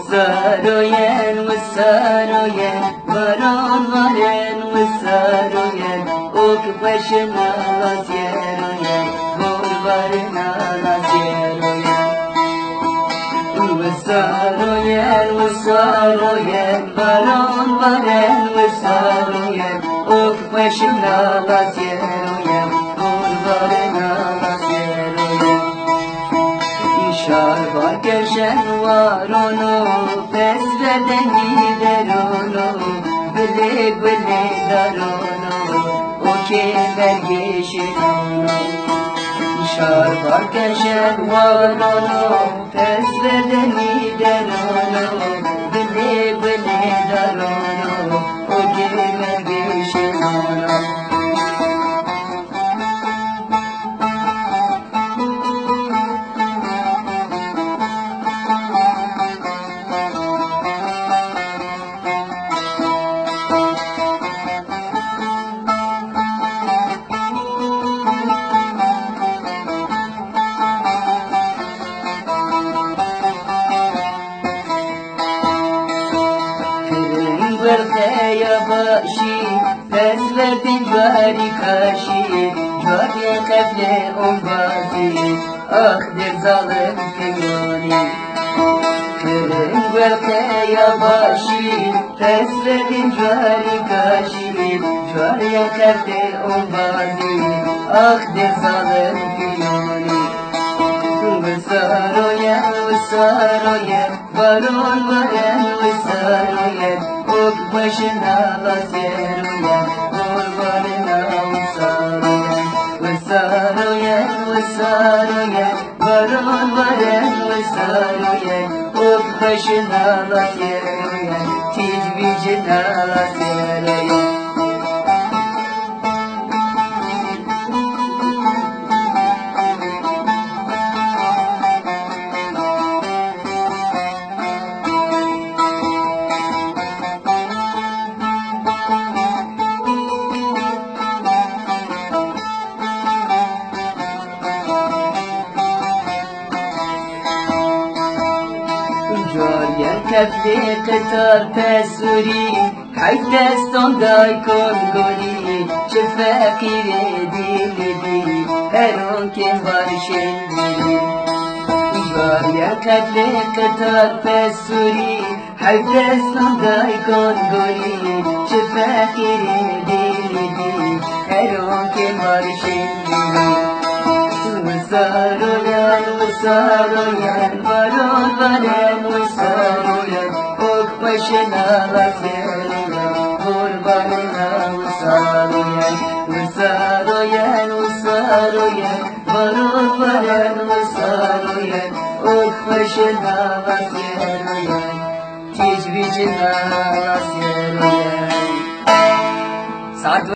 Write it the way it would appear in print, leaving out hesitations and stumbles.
والساروين والساروين برون ورين والساروين وكبشنا لازيروين غربرنا لازيروين والساروين والساروين برون ورين والساروين وكبشنا لازيروين غربرنا لازيروين شاربا کشن وارونو پس بدنی درونو بله بله درونو او که برگشنونو شاربا کشن وارونو پس بدنی درونو بله بله درونو او که برگشنونو برخیا باشی پس وردین باری کاشی جوری قبل اون بازی آخ در ظالم کنونی کرن برخیا باشی پس وردین جوری کاشی جوری قبل اون بازی آخ در ظالم کنونی وساروين وساروين برون ورين وساروين وكبشنا لازيروين غربرنا وساروين وساروين وساروين برون ورين وساروين وكبشنا لازيروين تجبيجنا لازيروين جاريا كفي قطار تسوري حيث دستان داي كونغولي شفاقي دي هرون كن بارشن دي جاريا كفي قطار تسوري حيث دستان داي كونغولي شفاقي دي هرون كن بارشن دي وساروين وساروين برون ورين وساروين وكبشنا لازيروين غربرنا وساروين وساروين وساروين برون ورين وساروين وكبشنا لازيروين تجبيجنا لازيروين سعد